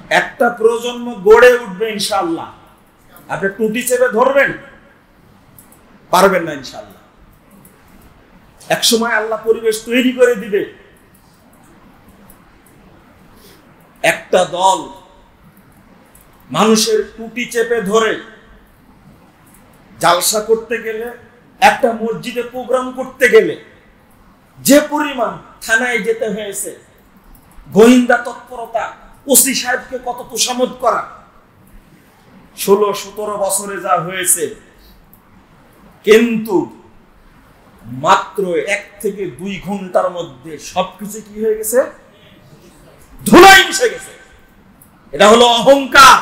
একটা প্রজন্ম গড়ে উঠবে ইনশাআল্লাহ। আপনি টুটি চেপে ধরবেন, পারবেন না ইনশাআল্লাহ। এক সময় আল্লাহ পরিবেশ তৈরি করে দিবে, একটা দল মানুষের টুটি চেপে ধরে জালসা করতে গেলে, একটা মসজিদে প্রোগ্রাম করতে গেলে যে পরিমাণ থানায় যেতে হয়েছে, গোয়েন্দা তৎপরতা, ওসি সাহেবকে কত তোষামোদ করা, 16-17 বছরে যা হয়েছে, কিন্তু মাত্র 1 থেকে 2 ঘন্টার মধ্যে সবকিছু কি হয়ে গেছে? ধুলাই মিশে গেছে। এটা হলো অহংকার।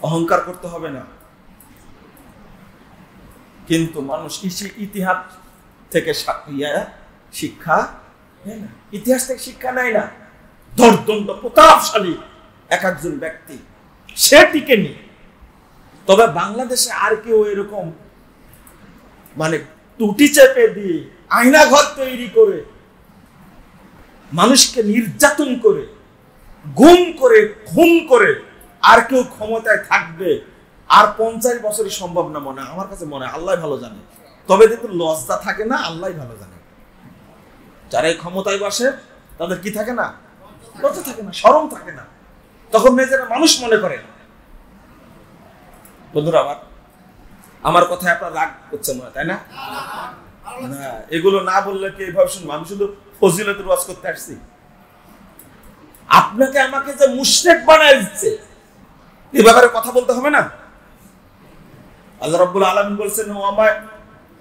অহংকার করতে হবে না, কিন্তু মানুষ ইতিহাস থেকে শিক্ষা নেয় না, ইতিহাস থেকে শিক্ষা নেয় না। দর্দণ্ড প্রতাপশালী এক একজন ব্যক্তি, সে টিকে নি। তবে বাংলাদেশে আর কেউ এরকম মানে টুটি চেপে দিয়ে আয়না ঘর তৈরি করে মানুষকে নির্যাতন করে, গুম করে, খুন করে আর কেউ ক্ষমতায় থাকবে আর 50 বছরই সম্ভব না মনে হয়। আমার কাছে মনে হয় আল্লাহ ভালো জানে। তবে দেখুন লজ্জা থাকে না, আল্লাহ ভালো জানে। যারা এই ক্ষমতায় বসে তাদের কি থাকে না? লজ্জা থাকে না, শরম থাকে না, তখন নিজেরা মানুষ মনে করে। বন্ধুরা আমার কথায় আপনার রাগ করছে মনে হয়, তাই না? না, এগুলো না বললে কি এইভাবে শুনবো? আমি শুধু ফজিলতের ওয়াজ করতে আসছি। আপনাকে আমাকে যে মুশরিক বানায় দিচ্ছে, এই ব্যাপারে কথা বলতে হবে না? আল্লাহ রাব্বুল আলামিন বলছেন,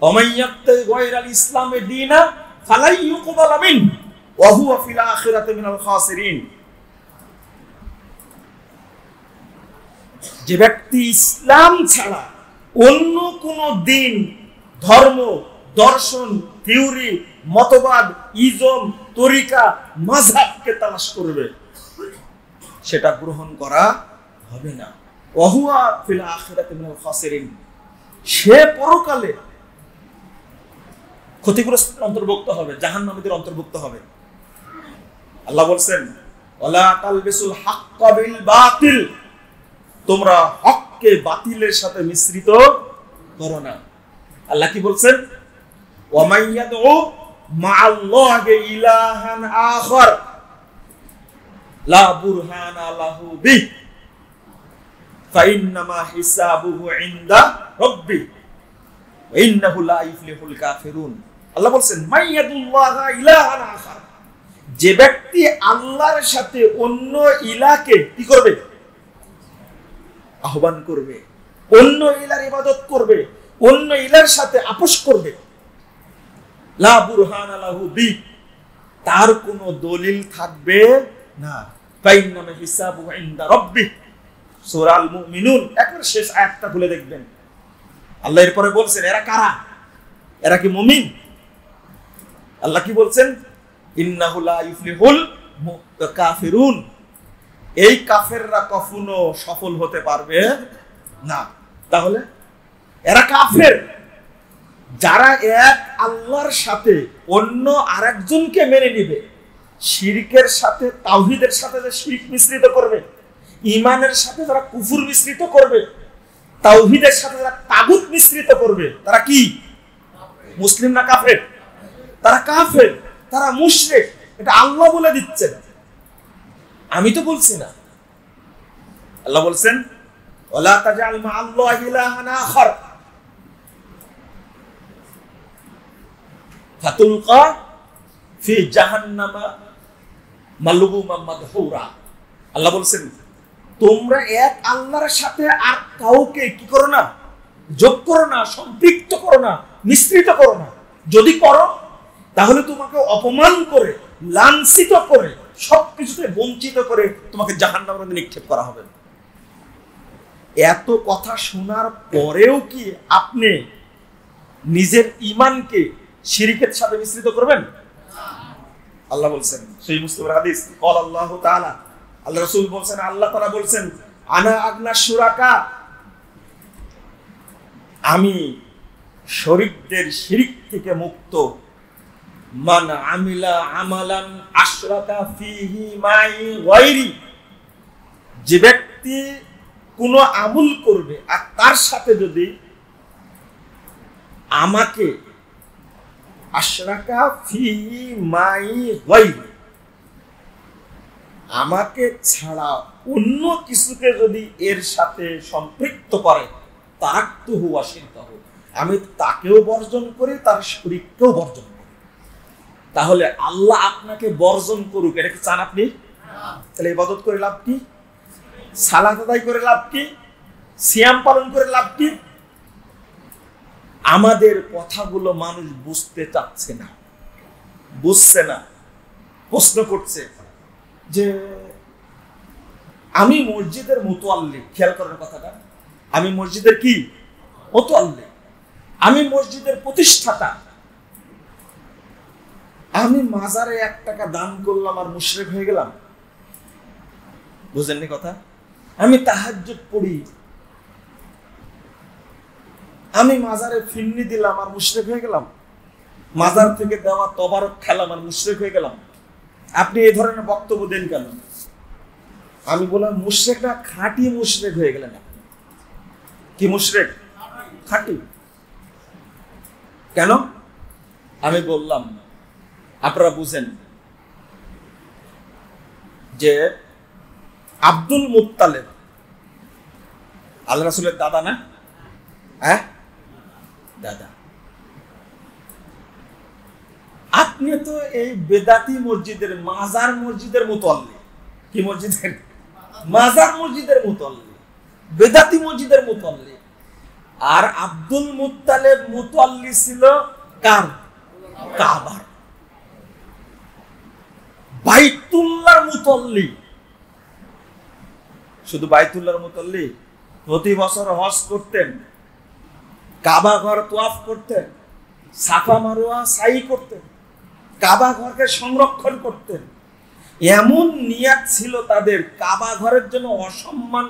ওমাইয়াবতাগি গায়রাল ইসলামি দীনা ফালাই ইউকবাল মিনহু ওয়া হুয়া ফিল আখিরাতি মিনাল খাসিরিন। যে ব্যক্তি ইসলাম ছাড়া অন্য কোন দিন, ধর্ম, দর্শন, থিওরি, মতবাদ, ইজম, তরিকা, মাযহাবকে তালাশ করবে, সেটা গ্রহণ করা হবে না। ওয়া হুয়া ফিল আখিরাতি মিনাল খাসিরিন, সে পরকালে ক্ষতিগ্রস্তদের অন্তর্ভুক্ত হবে, জাহান্নামীদের অন্তর্ভুক্ত হবে। আল্লাহ বলছেন, ওয়ালা তালবিসুল হাক্কা বিল বাতিল, তোমরা হককে বাতিলের সাথে মিশ্রিত করো না। আল্লাহ কি বলছেন? ওয়া মাইয়াদউ মা'আল্লাহি ইলাহান আখার লা বুরহানা লাহু বিহি ফাইন্নামা হিসাবুহু ইনদা রাব্বি ওয়া ইন্নাহু লা ইফলিহুল কাফিরুন। আল্লাহ বলছেন, মাইয়াদুল্লাহা ইলাহান আখার, যে ব্যক্তি আল্লাহর সাথে অন্য ইলাহকে কি করবে? আহ্বান করবে, অন্য ইলার ইবাদত করবে, অন্য ইলার সাথে আপোষ করবে, লা বুরহানা লাহু বিহি, তার কোনো দলিল থাকবে না। ফাইন্নামা হিসাবুহু ইনদা রাব্বি, সূরা আল মুমিনুন একবার শেষ আয়াতটা খুলে দেখবেন। আল্লাহ এরপরে বলছেন, এরা কারা? এরা কি মুমিন? আল্লাহ কি বলছেন? ইন্নাহু লা ইফলিহুল কাফিরুন, এই কাফেররা কখনো সফল হতে পারবে না। তাহলে এরা কাফের যারা এক আল্লাহর সাথে অন্য আরেকজনকে মেনে নিবে, শিরকের সাথে তাওহীদের সাথে যে শিরক মিশ্রিত করবে, ঈমানের সাথে যারা কুফর মিশ্রিত করবে, তাওহীদের সাথে যারা তাগুত মিশ্রিত করবে, তারা কি মুসলিম না কাফের? তারা কাফের, তারা মুশরিক। এটা আল্লাহ বলে দিচ্ছেন, আমি তো বলছি না। আল্লাহ বলছেন, ওয়ালা তাজআল মা'আল্লাহি ইলাহান আখার ফাতুলকা ফি জাহান্নামা মালুমুমান মাদহুরা। আল্লাহ বলছেন, তোমরা এক আল্লাহর সাথে আর কাউকে কি করো না? যোগ করো না, সম্পৃক্ত করো না, মিশ্রিত করো না। যদি করো তাহলে তোমাকে অপমান করে, লাঞ্ছিত করে, সবকিছুতে বঞ্চিত করে তোমাকে জাহান্নামের মধ্যে নিক্ষেপ করা হবে। এত কথা শোনার পরেও কি আপনি নিজের ঈমানকে শিরকের সাথে মিশ্রিত করবেন? আল্লাহ বলছেন, সেই মুসলিমের হাদিস, ক্বাল আল্লাহু তাআলা, আল্লাহ রাসূল বলছেন, আল্লাহ তাআলা বলছেন, আনা আগনা শুরাকা, আমি শরীকদের শিরক থেকে মুক্ত। মান আমিলা আমালান আশরাকা ফিহি মাই গায়রি, যে ব্যক্তি কোন আমল করবে আর তার সাথে যদি আমাকে আশরাকা ফিহি মাই গায়রি, আমাকে ছাড়া অন্য কিছুকে যদি এর সাথে সম্পৃক্ত করে, তারাক্তুহু ওয়া শিরকাহু, আমি তাকেও বর্জন করি, তার শরীককেও বর্জন করি। তাহলে আল্লাহ আপনাকে বর্জন করুক, এটা কি চান আপনি? তাহলে ইবাদত করে লাভ কি? সালাত আদায় করে লাভ কি? সিয়াম পালন করে লাভ কি? আমাদের কথাগুলো মানুষ বুঝতে চাচ্ছে না, বুঝছে না, প্রশ্ন করছে যে আমি মসজিদের মুতাল্লি। খেয়াল করার কথাটা, আমি মসজিদের কি মুতাল্লি, আমি মসজিদের প্রতিষ্ঠাতা, আমি মাজারে 1 টাকা দান করলাম আর মুশরিক হয়ে গেলাম? বুঝেননি কথা? আমি তাহাজ্জুদ পড়ি, আমি মাজারে ফিরনি দিলাম আর মুশরিক হয়ে গেলাম? মাজার থেকে দেওয়া তবারক খেলাম আর মুশরিক হয়ে গেলাম? আপনি এই ধরনের বক্তব্য দেন কেন? আমি বললাম মুশরিক না, খাঁটি মুশরিক হয়ে গেলেন। কি মুশরিক? খাঁটি। কেন? আমি বললাম আপনারা বুঝেন যে আব্দুল মুত্তালিব আল্লাহ রাসূলের দাদা না? হ্যাঁ, দাদা। আপনি তো এই বেদাতি মসজিদের, মাজার মসজিদের মুতাল্লি। কি মসজিদের? মাজার মসজিদের মুতাল্লি, বেদাতি মসজিদের মুতাল্লি। আর আব্দুল মুত্তালিব মুতাল্লি ছিল কার? কাবার, বাইতুল্লাহর মুতাল্লি। শুধু বাইতুল্লাহর মুতাল্লি, প্রতি বছর হজ করতেন, কাবা ঘর তোয়াফ করতেন, সাফা মারওয়া সাই করতেন, কাবা ঘরকে সংরক্ষণ করতেন। এমন নিয়াত ছিল তাদের, কাবা ঘরের জন্য অসম্মান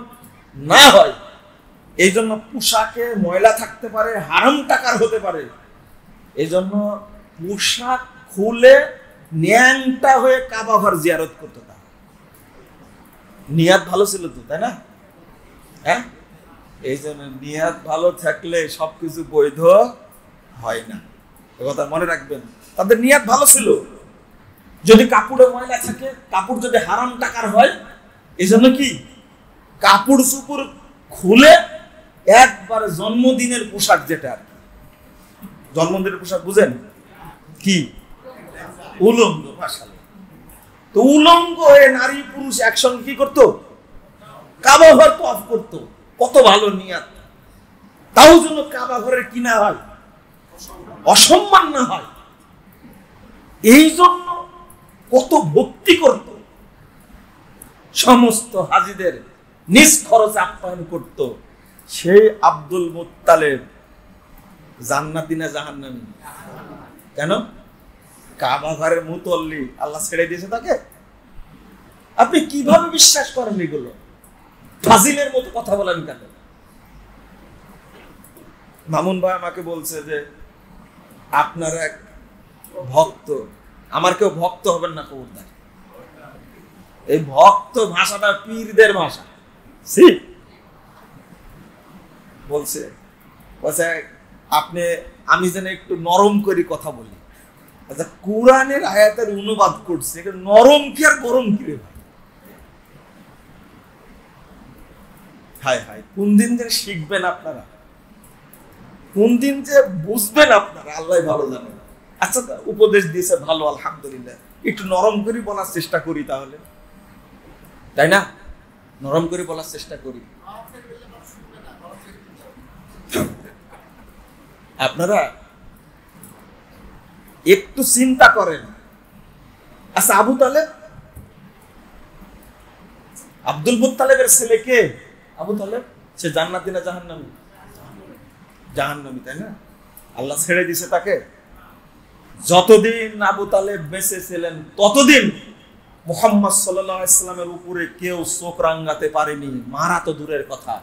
না হয়, এই জন্য পোশাকে ময়লা থাকতে পারে, হারাম টাকার হতে পারে, এই জন্য পোশাক খুলে ন্যাংটা হয়ে কাবা ঘর জিয়ারত করতে। তা নিয়াত ভালো ছিল তো, তাই না? হ্যাঁ, এই জন্য নিয়াত ভালো থাকলে সবকিছু বৈধ হয় না, এ কথা মনে রাখবেন। তাদের নিয়াত ভালো ছিল। যদি কাপড়ে ময়লা থাকে, কাপড় যদি হারাম টাকার হয়, এই জন্য কি কাপড় চুপড় খুলে একবার জন্মদিনের পোশাক, যেটা আর কি জন্মদিনের পোশাক বুঝেন কি? উলঙ্গ। মাশাআল্লাহ। তো উলঙ্গ হয়ে নারী পুরুষ একসঙ্গে কি করতো? কাবা ঘর তোয়াফ করতো। কত ভালো নিয়াত। তাও যেন কাবা ঘরের কি না হয়, অসম্মান না হয়, এই জন্য কত ভক্তি করত। সমস্ত হাজীদের নিজ খরচে আপ্যায়ন করত। সেই আব্দুল মুত্তালিব জান্নাতি না জাহান্নামী? কেন? কাবা ঘরের মুতাল্লি, আল্লাহ ছেড়ে দিয়েছে তাকে। আপনি কিভাবে বিশ্বাস করেন এগুলো? ফাজিলের মতো কথা বলেন কেন? মামুন ভাই আমাকে বলছে যে আপনার এক ভক্ত, আমার কেউ ভক্ত হবেন না খবরদার। এই ভক্ত ভাষাটা পীরদের ভাষা। বলছে আপনি, আমি যেন একটু নরম করে কথা বলি। আচ্ছা, কোরআনের আয়াতের অনুবাদ করছে, নরম কি আর গরম কি রে ভাই? হায় হায়, কোন দিন যে শিখবেন আপনারা, কোন দিন যে বুঝবেন আপনারা, আল্লাহ ভালো জানেন। আচ্ছা, উপদেশ দিয়েছে ভালো, আলহামদুলিল্লাহ। একটু নরম করে বলার চেষ্টা করি তাহলে, তাই না? নরম করে বলার চেষ্টা করি। আপনারা একটু চিন্তা করেন। আচ্ছা, আবু তালেব, আব্দুল মুত্তালিবের ছেলে কে? আবু তালেব। সে জান্নাতি না জাহান্নামী? জাহান্নামী, তাই না? আল্লাহ ছেড়ে দিয়েছে তাকে। যতদিন আবু তালেব বেঁচে ছিলেন ততদিন মুহাম্মদ সাল্লাল্লাহু আলাইহি ওয়াসাল্লামের উপরে কেউ চোখ রাঙাতে পারেনি, মারা তো দূরের কথা।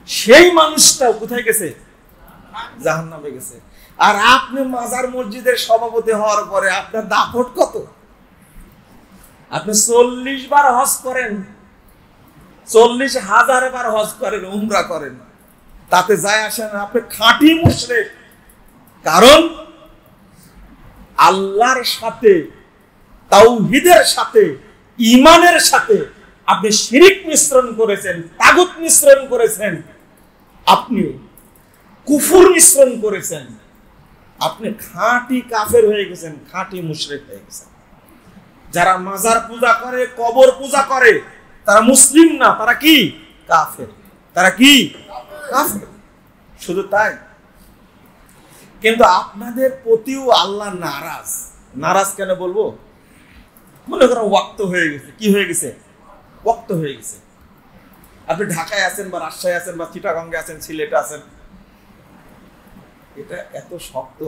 সেই মানুষটা কোথায় গেছে? জাহান্নামে গেছে। আর আপনি মাজার মসজিদের সভাপতি হওয়ার পরে আপনার দাপট কত? আপনি 40 বার হজ করেন, 40,000 বার হজ করেন, উমরা করেন, তাতে যায় আসে না। আপনি খাঁটি মুশরিক। কারণ আল্লাহর সাথে, তাওহীদের সাথে, ঈমানের সাথে আপনি শিরিক মিশ্রণ করেছেন, তাগুত মিশ্রণ করেছেন, আপনি কুফর মিশ্রণ করেছেন, আপনি খাঁটি কাফের হয়ে গেছেন, খাঁটি মুশরিক হয়ে গেছেন। যারা মাজার পূজা করে, কবর পূজা করে, তারা মুসলিম না, তারা কি? কাফের। তারা কি? কাফের। শুধু তাই, কিন্তু আপনাদের প্রতিও আল্লাহ নারাজ। নারাজ কেন বলবো? মনে করো ওয়াক্ত হয়ে গেছে। কি হয়ে গেছে? ওয়াক্ত হয়ে গেছে। আপনি ঢাকায় আছেন বা রাজশাহী আছেন বা চিটাগঙ্গে আছেন, সিলেটে আছেন, এটা এত শক্ত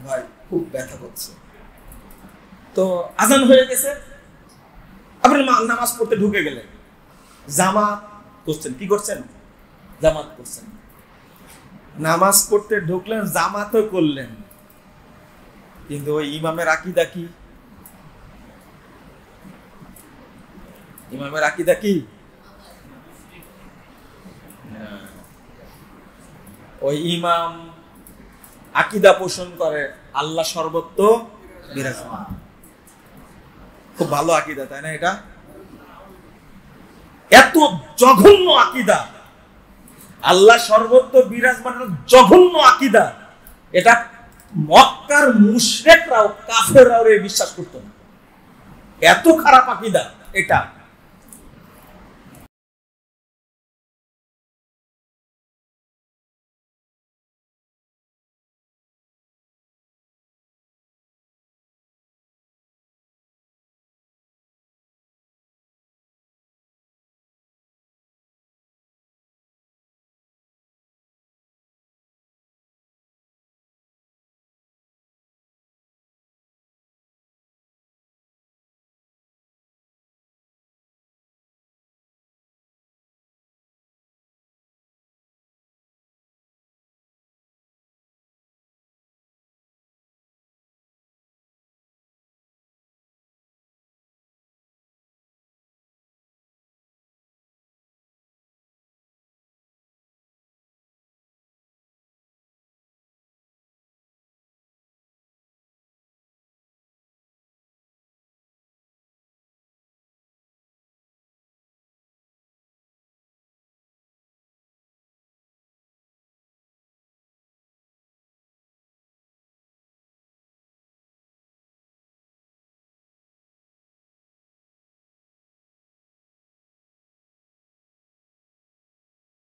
ভাই, খুব ব্যথা করছে। তো আজান হয়ে গেছে, আপনি নামাজ পড়তে ঢুকে গেলেন, জামাত করছেন। কি করছেন? জামাত করছেন। নামাজ পড়তে ঢুকলেন, জামাতও করলেন, কিন্তু ওই ইমামের আকীদা কি? ইমামের আকীদা কি? ওই ইমাম আকীদা পোষণ করে আল্লাহ সর্বত্র বিরাজমান। খুব ভালো আকীদা, তাই না? এটা এত জঘন্য আকীদা, আল্লাহ সর্বত্র বিরাজমান, জঘন্য আকীদা। এটা মক্কার মুশরিকরাও, কাফেররাও বিশ্বাস করত না। এত খারাপ আকীদা এটা।